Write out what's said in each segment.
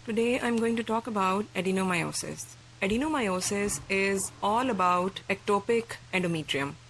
Today I'm going to talk about adenomyosis. Adenomyosis is all about ectopic endometrium.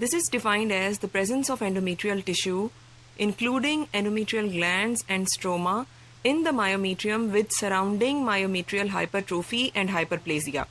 This is defined as the presence of endometrial tissue, including endometrial glands and stroma, in the myometrium with surrounding myometrial hypertrophy and hyperplasia.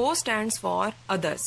O stands for others.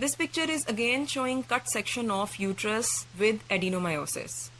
This picture is again showing cut section of uterus with adenomyosis.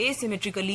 asymmetrically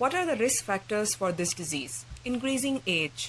What are the risk factors for this disease? Increasing age.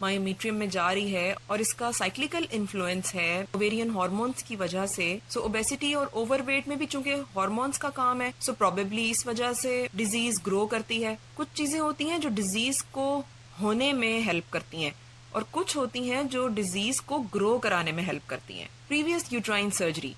مایومیٹریم میں جا رہی ہے اور اس کا cyclical influence ہے ovarian hormones کی وجہ سے. سو اوبیسٹی اور اوور ویٹ میں بھی چونکہ ہارمونس کا کام ہے، سو پروبیبلی اس وجہ سے ڈیزیز گرو کرتی ہے. کچھ چیزیں ہوتی ہیں جو ڈیزیز کو ہونے میں ہیلپ کرتی ہیں اور کچھ ہوتی ہیں جو ڈیزیز کو گرو کرانے میں ہیلپ کرتی ہیں. پریویس یوٹرائن سرجری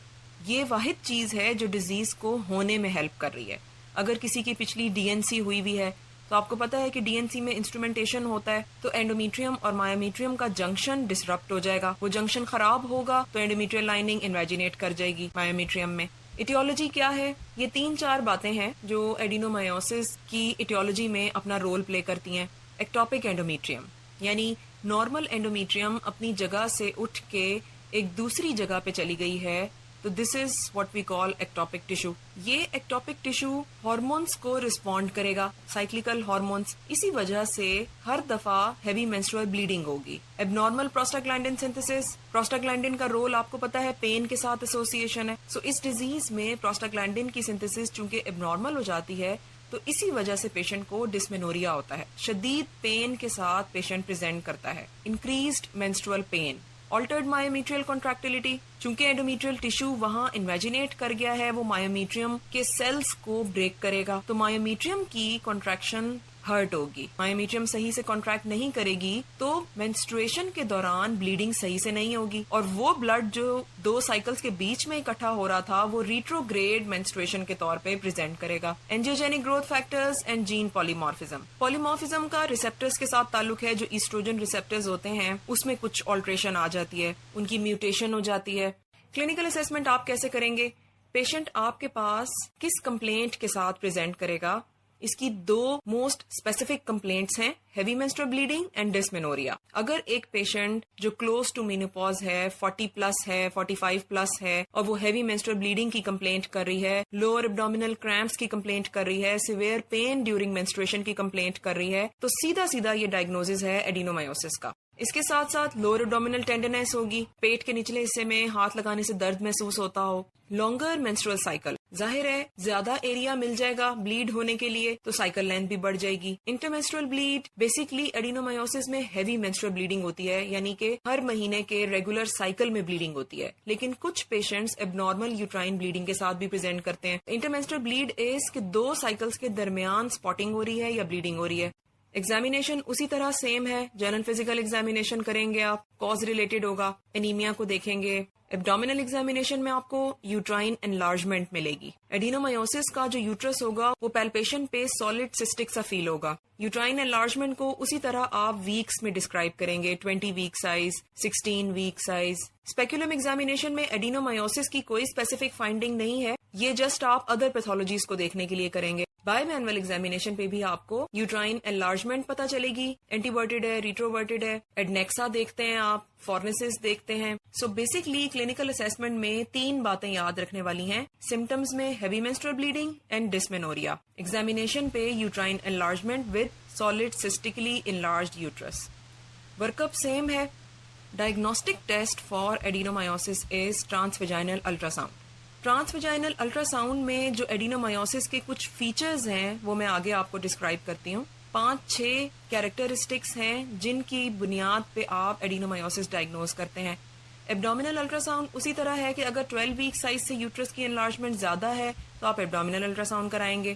یہ واحد چیز ہے جو ڈیزیز کو ہونے میں ہیلپ کر رہی ہے. اگر کسی کی پچھلی ڈی این سی ہوئی بھی ہے تو آپ کو پتا ہے کہ ڈی این سی میں انسٹرومنٹیشن ہوتا ہے، تو اینڈومیٹریم اور مایومیٹریم کا جنکشن ڈسرپٹ ہو جائے گا. وہ جنکشن خراب ہوگا تو اینڈومیٹریل لائننگ انویجینیٹ کر جائے گی مایومیٹریم میں. ایٹیولوجی کیا ہے؟ یہ 3-4 باتیں ہیں جو ایڈینومایوسس کی ایٹیولوجی میں اپنا رول پلے کرتی ہیں. ایکٹوپک اینڈومیٹریم یعنی نارمل اینڈومیٹریم اپنی جگہ سے اٹھ کے ایک دوسری جگہ پہ چلی گئی ہے، تو دس is what we call ایکٹوپک tissue. یہ ایکٹوپک ٹیشو ہارمونس کو رسپونڈ کرے گا، سائیکلیکل ہارمونس. اسی وجہ سے ہر دفعہ ہیوی مینسٹرول بلیڈنگ ہوگی. اب نارمل پروسٹاگلینڈن سنتھسس، پروسٹاگلینڈن کا رول آپ کو پتا ہے پین کے ساتھ ایسوسیشن ہے. سو اس ڈیزیز میں پروسٹاگلینڈن کی سنتھسس چونکہ اب نارمل ہو جاتی ہے تو اسی وجہ سے پیشنٹ کو ڈسمینوریا ہوتا ہے. شدید پین کے ساتھ پیشنٹ پریزنٹ کرتا ہے. انکریزڈ مینسٹرول پین، آلٹرڈ مایومیٹریل کنٹریکٹیلٹی، چونکہ اینڈومیٹریل ٹیشو وہاں انویجینیٹ کر گیا ہے، وہ مایومیٹریم کے سیلز کو بریک کرے گا تو مایومیٹریم کی کنٹریکشن ہرٹ ہوگی. مایومیٹریم صحیح سے کنٹریکٹ نہیں کرے گی تو مینسٹریشن کے دوران بلیڈنگ صحیح سے نہیں ہوگی، اور وہ بلڈ جو 2 سائیکلز کے بیچ میں اکٹھا ہو رہا تھا وہ ریٹروگریڈ مینسٹریشن کے طور پہ پریزنٹ کرے گا. اینجیوجینک growth factors and Jain polymorphism. Polymorphism کا ریسپٹرز کے ساتھ تعلق ہے. جو ایسٹروجن ریسپٹرز ہوتے ہیں اس میں کچھ آلٹریشن آ جاتی ہے، ان کی میوٹیشن ہو جاتی ہے. کلینکل اسیسمنٹ آپ کیسے کریں گے؟ پیشنٹ آپ کے پاس کس کمپلینٹ کے ساتھ پریزنٹ کرے گا؟ اس کی 2 موسٹ اسپیسیفک کمپلینٹس ہیں، ہیوی مینسٹرل بلیڈنگ اینڈ ڈسمینوریا. اگر ایک پیشنٹ جو کلوز ٹو مینوپاز ہے، 40 پلس ہے، 45 پلس ہے، اور وہ ہیوی مینسٹرل بلیڈنگ کی کمپلینٹ کر رہی ہے، لوور ابڈومینل کریمپس کی کمپلینٹ کر رہی ہے، سیویئر پین ڈیورنگ مینسٹریشن کی کمپلینٹ کر رہی ہے، تو سیدھا یہ ڈائگنوزز ہے ایڈینومایوسس کا. اس کے ساتھ ساتھ لوور ابڈومینل ٹینڈرنیس ہوگی، پیٹ کے نچلے حصے میں ہاتھ لگانے سے درد محسوس ہوتا ہو. لانگر مینسٹرل سائیکل، ظاہر ہے زیادہ ایریا مل جائے گا بلیڈ ہونے کے لیے تو سائیکل لینتھ بھی بڑھ جائے گی. انٹرمینسٹرل بلیڈ بیسیکلی ایڈینومایوسس میں ہیوی مینسٹرل بلیڈنگ ہوتی ہے، یعنی کہ ہر مہینے کے ریگولر سائیکل میں بلیڈنگ ہوتی ہے. لیکن کچھ پیشنٹس اب نارمل یوٹرائن بلیڈنگ کے ساتھ بھی پریزنٹ کرتے ہیں. انٹرمینسٹرل بلیڈ از کہ 2 سائیکلز کے درمیان سپاٹنگ ہو رہی ہے یا بلیڈنگ ہو رہی ہے. ایگزامینیشن اسی طرح سیم ہے، جنرل فزیکل ایگزامینیشن کریں گے، آپ کاز ریلیٹڈ ہوگا، انیمیا کو دیکھیں گے. ایبڈومینل ایگزامینیشن میں آپ کو یوٹرائن انلارجمنٹ ملے گی. ایڈینومایوسس کا جو یوٹرس ہوگا وہ پیلپیشن پہ سالڈ سسٹک سا فیل ہوگا. یوٹرائن انلارجمنٹ کو اسی طرح آپ ویکس میں ڈسکرائب کریں گے، 20 week size, 16 week size. Speculum examination میں ایڈینومایوسس کی کوئی اسپیسیفک فائنڈنگ نہیں ہے، یہ جسٹ آپ ادر پیتھولوجیز کو دیکھنے کے لیے کریں گے. بائی مینول ایگزامینیشن پہ بھی آپ کو یوٹرائن انلارجمنٹ پتا چلے گی، اینٹیورٹڈ ہے، ریٹروورٹڈ ہے، ایڈنیکسا دیکھتے ہیں آپ، فورنسس دیکھتے ہیں. سو بیسکلی کلینکل اسیسمنٹ میں 3 باتیں یاد رکھنے والی ہیں. سمٹمز میں heavy menstrual bleeding and dysmenorrhoea. Examination پہ uterine enlargement with solid symmetrically enlarged uterus. Work up same ہے. Diagnostic test for adenomyosis is transvaginal ultrasound. Transvaginal ultrasound میں جو ایڈینومایوسس کے کچھ فیچرز ہیں وہ میں آگے آپ کو ڈسکرائب کرتی ہوں. 5-6 کیریکٹرسٹکس ہیں جن کی بنیاد پہ آپ ایڈینومایوسس ڈائگنوز کرتے ہیں. ایبڈومینل الٹراساؤنڈ اسی طرح ہے کہ اگر 12 ویک سائز سے یوٹرس کی انلارجمنٹ زیادہ ہے تو آپ ایبڈومینل الٹراساؤنڈ کرائیں گے.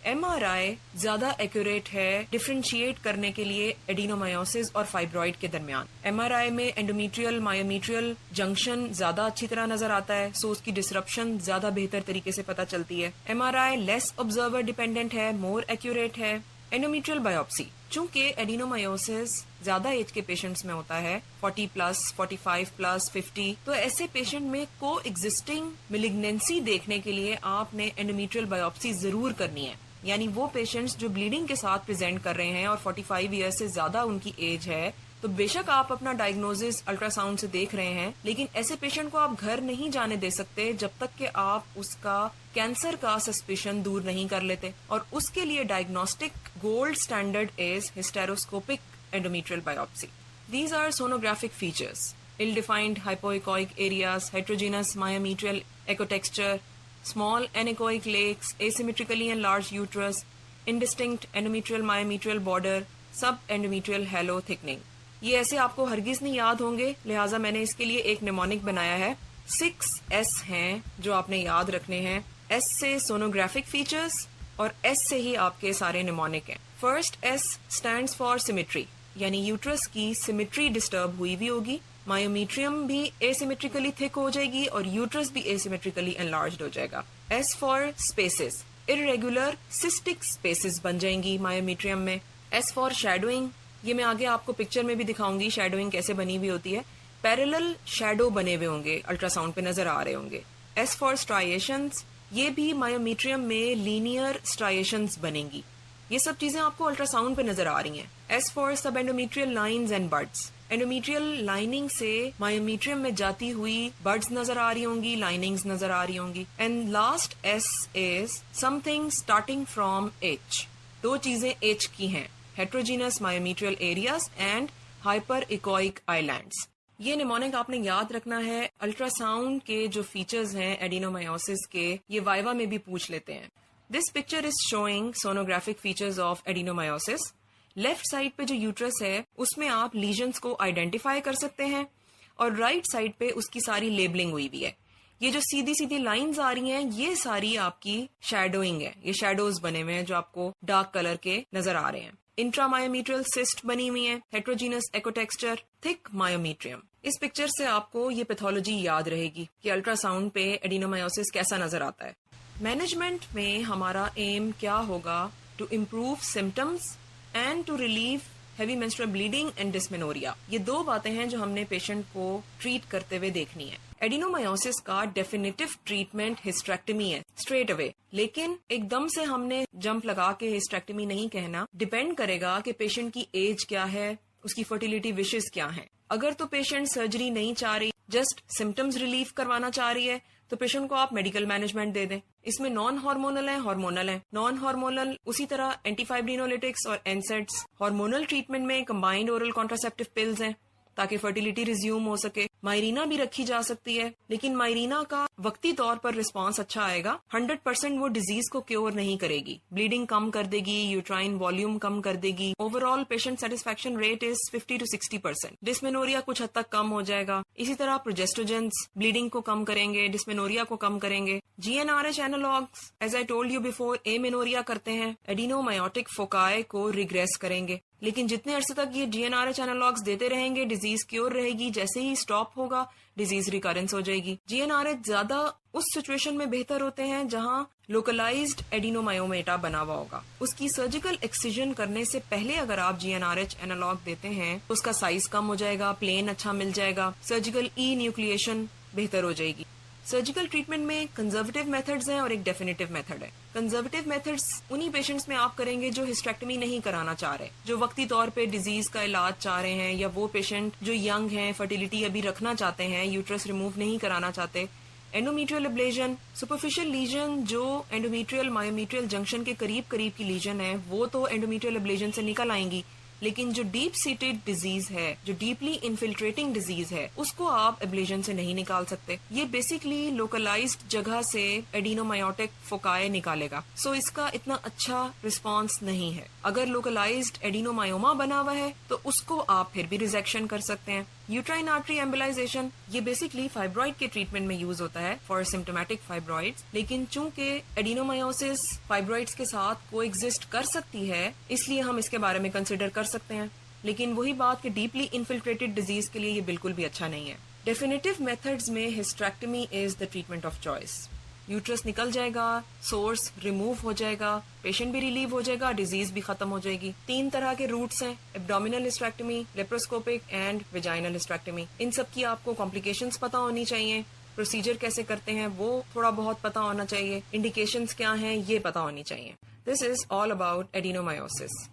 ایم آر آئی زیادہ ایکوریٹ ہے ڈفرینشیٹ کرنے کے لیے ایڈینومایوسس اور فائبرائڈ کے درمیان. ایم آر آئی میں اینڈومیٹریل مایومیٹریل جنکشن زیادہ اچھی طرح نظر آتا ہے، سو اس کی ڈسرپشن زیادہ بہتر طریقے سے پتہ چلتی ہے. ایم آر آئی لیس آبزرور ڈیپینڈنٹ ہے، مور ایکوریٹ ہے. اینڈومیٹریل بایوپسی، چونکہ ایڈینومایوسس زیادہ ایج کے پیشنٹس میں ہوتا ہے، 40 پلس، 45 پلس، 50، تو ایسے پیشنٹ میں کو ایگزسٹنگ میلیگنینسی دیکھنے کے لیے آپ نے اینڈومیٹریل بایوپسی ضرور کرنی ہے. یعنی وہ پیشنٹس جو بلیڈنگ کے ساتھ پریزنٹ کر رہے ہیں اور 45 ایئر سے زیادہ ان کی ایج ہے، تو بے شک آپ اپنا ڈائگنوزس الٹراساؤنڈ سے دیکھ رہے ہیں، لیکن ایسے پیشنٹ کو آپ گھر نہیں جانے دے سکتے جب تک کہ آپ اس کا کینسر کا سسپیشن دور نہیں کر لیتے. اور اس کے لیے diagnostic gold standard is hysteroscopic endometrial biopsy. These are sonographic features: ill-defined hypoechoic areas, heterogeneous myometrial echotexture, small anechoic lakes, asymmetrically enlarged uterus, indistinct endometrial myometrial border, subendometrial halo thickening. یہ ایسے آپ کو ہرگز نہیں یاد ہوں گے، لہٰذا میں نے اس کے لیے ایک نیمونک بنایا ہے. 6 ایس ہیں جو آپ نے یاد رکھنے ہیں. ایس سے سونوگرافک فیچرز اور ایس سے ہی آپ کے سارے نیمونک ہیں. First S stands for symmetry, یعنی یوٹرس کی سیمیٹری ڈسٹرب ہوئی بھی ہوگی، مایومیٹریم بھی asymmetrically تھک ہو جائے گی اور یوٹرس بھی asymmetrically enlarged ہو جائے گا. S for spaces, irregular cystic spaces بن جائیں گی مایومیٹریم میں. ایس فار شیڈوئنگ، یہ میں آگے آپ کو پکچر میں بھی دکھاؤں گی شیڈوئنگ کیسے بنی ہوئی ہوتی ہے. پیرالل شیڈو بنے ہوئے ہوں گے، الٹرا ساؤنڈ پہ نظر آ رہے ہوں گے. ایس فار اسٹرائیشنز، یہ بھی مایومیٹریم میں لینئر اسٹرائیشنز بنیں گی. یہ سب چیزیں آپ کو الٹرا ساؤنڈ پہ نظر آ رہی ہیں. S for sub endometrial lines and buds, endometrial lining سے مایومیٹریم میں جاتی ہوئی بڈز نظر آ رہی ہوں گی، لائننگز نظر آ رہی ہوں گی. And last S is something starting from H. 2 چیزیں ایچ کی ہیں، heterogeneous myometrial areas and hyperechoic islands. یہ نیمونک آپ نے یاد رکھنا ہے. الٹرا ساؤنڈ کے جو فیچرز ہیں ایڈینومایوسس کے، یہ وائوا میں بھی پوچھ لیتے ہیں. This picture is showing sonographic features of adenomyosis. Left side پہ جو یوٹرس ہے اس میں آپ لیجنز کو آئیڈینٹیفائی کر سکتے ہیں اور رائٹ سائڈ پہ اس کی ساری لیبلنگ ہوئی بھی ہے. یہ جو سیدھی سیدھی لائنز آ رہی ہیں یہ ساری آپ کی شیڈوئنگ ہے، یہ شیڈوز بنے ہوئے ہیں جو آپ کو ڈارک کلر کے نظر آ رہے ہیں. انٹرا مایومیٹریل سسٹ بنی ہوئی ہیں، ہیٹروجینس ایکوٹیکسچر، تھک مایومیٹریم. اس پکچر سے آپ کو یہ پیتھولوجی یاد رہے گی کہ الٹرا ساؤنڈ پہ ایڈینومایوسس کیسا نظر آتا ہے. مینجمنٹ میں ہمارا ایم کیا ہوگا؟ To improve symptoms and to relieve heavy menstrual bleeding and dysmenorrhoea. یہ 2 باتیں ہیں جو ہم نے پیشنٹ کو ٹریٹ کرتے ہوئے دیکھنی ہے. ایڈینومایوسس کا ڈیفینیٹو ٹریٹمنٹ ہسٹریکٹمی ہے اسٹریٹ اوے، لیکن ایک دم سے ہم نے جمپ لگا کے ہسٹریکٹمی نہیں کہنا. ڈیپینڈ کرے گا کہ پیشنٹ کی ایج کیا ہے، اس کی فرٹیلیٹی وشز کیا ہیں. اگر تو پیشنٹ سرجری نہیں چاہ رہی، جسٹ سمٹمز ریلیو کروانا چاہ رہی ہے، تو پیشنٹ کو آپ میڈیکل مینجمنٹ دے دیں. اس میں نان ہارمونل ہیں، ہارمونل ہیں. نان ہارمونل اسی طرح اینٹی فائبرینولیٹکس اور اینسیڈس. ہارمونل ٹریٹمنٹ میں کمبائنڈ اورل کانٹراسیپٹیو پلز ہیں تاکہ فرٹیلیٹی ریزیوم ہو سکے. مائرینا بھی رکھی جا سکتی ہے، لیکن مائرینا کا وقتی طور پر رسپانس اچھا آئے گا. 100% وہ ڈیزیز کو کیور نہیں کرے گی، بلیڈنگ کم کر دے گی، یوٹرائن والیوم کم کر دے گی. Over all patient satisfaction rate is 50 to 60%. ڈسمینوریا کچھ حد تک کم ہو جائے گا. اسی طرح پروجیسٹوجنس بلیڈنگ کو کم کریں گے، ڈسمینوریا کو کم کریں گے. GnRH analogues as I told you before amenorrhoea کرتے ہیں، ایڈینومایوٹک فوکائے کو ریگریس کریں گے. لیکن جتنے عرصے تک یہ GnRH اینالاگز دیتے رہیں گے ڈیزیز کیور رہے گی. جیسے ہی اسٹاپ ہوگا ڈیزیز ریکارنس ہو جائے گی. GnRH زیادہ اس سچویشن میں بہتر ہوتے ہیں جہاں لوکلائزڈ ایڈینومایومیٹا بنا ہوا ہوگا. اس کی سرجیکل ایکسیژن کرنے سے پہلے اگر آپ GnRH اینالاگ دیتے ہیں تو اس کا سائز کم ہو جائے گا، پلین اچھا مل جائے گا، سرجیکل نیوکلیشن بہتر ہو جائے گی. سرجیکل ٹریٹمنٹ میں کنزرویٹو میتھڈز ہیں اور ایک ڈیفینیٹو میتھڈ ہے. کنزرویٹو میتھڈز انہی پیشنٹس میں آپ کریں گے جو ہسٹریکٹمی نہیں کرانا چاہ رہے، جو وقتی طور پہ ڈیزیز کا علاج چاہ رہے ہیں، یا وہ پیشنٹ جو ینگ ہیں، فرٹیلیٹی ابھی رکھنا چاہتے ہیں، یوٹرس ریموو نہیں کرانا چاہتے. اینڈومیٹریل ابلیشن، سپرفیشل لیجن جو اینڈومیٹریل مایومیٹریل جنکشن کے قریب کی لیجن ہے وہ تو اینڈومیٹریل ابلیشن سے نکل آئیں گی، لیکن جو ڈیپ سیٹڈ ڈیزیز ہے، جو ڈیپلی انفلٹریٹنگ ڈیزیز ہے، اس کو آپ ابلیشن سے نہیں نکال سکتے. یہ بیسیکلی لوکلائزڈ جگہ سے ایڈینومایوٹک فوکائے نکالے گا، سو اس کا اتنا اچھا رسپانس نہیں ہے. اگر لوکلائزڈ ایڈینومایوما بنا ہوا ہے تو اس کو آپ پھر بھی ریزیکشن کر سکتے ہیں. یوٹرائن آرٹری ایمبلائزیشن یہ بیسیکلی فائبرائڈ کے ٹریٹمنٹ میں یوز ہوتا ہے فار سمپٹومیٹک فائبرائڈز، لیکن چونکہ ایڈینومایوسس فائبرائڈز کے ساتھ کو ایگزسٹ کر سکتی ہے اس لیے ہم اس کے بارے میں کنسیڈر کر سکتے ہیں. لیکن وہی بات کہ ڈیپلی انفلٹریٹڈ ڈیزیز کے لیے یہ بالکل بھی اچھا نہیں ہے. ڈیفینیٹو میتھڈز میں hysterectomy is the treatment of choice. Uterus نکل جائے گا، سورس ریموو ہو جائے گا، پیشنٹ بھی ریلیو ہو جائے گا، ڈیزیز بھی ختم ہو جائے گی. 3 طرح کے روٹس ہیں، ایبڈومینل ہسٹریکٹمی، لیپروسکوپک اینڈ ویجائنل ہسٹریکٹمی. ان سب کی آپ کو کمپلیکیشنز پتہ ہونی چاہیے، پروسیجر کیسے کرتے ہیں وہ تھوڑا بہت پتہ ہونا چاہیے، انڈیکیشنز کیا ہیں یہ پتہ ہونی چاہیے. دس از آل اباؤٹ ایڈینومایوسس.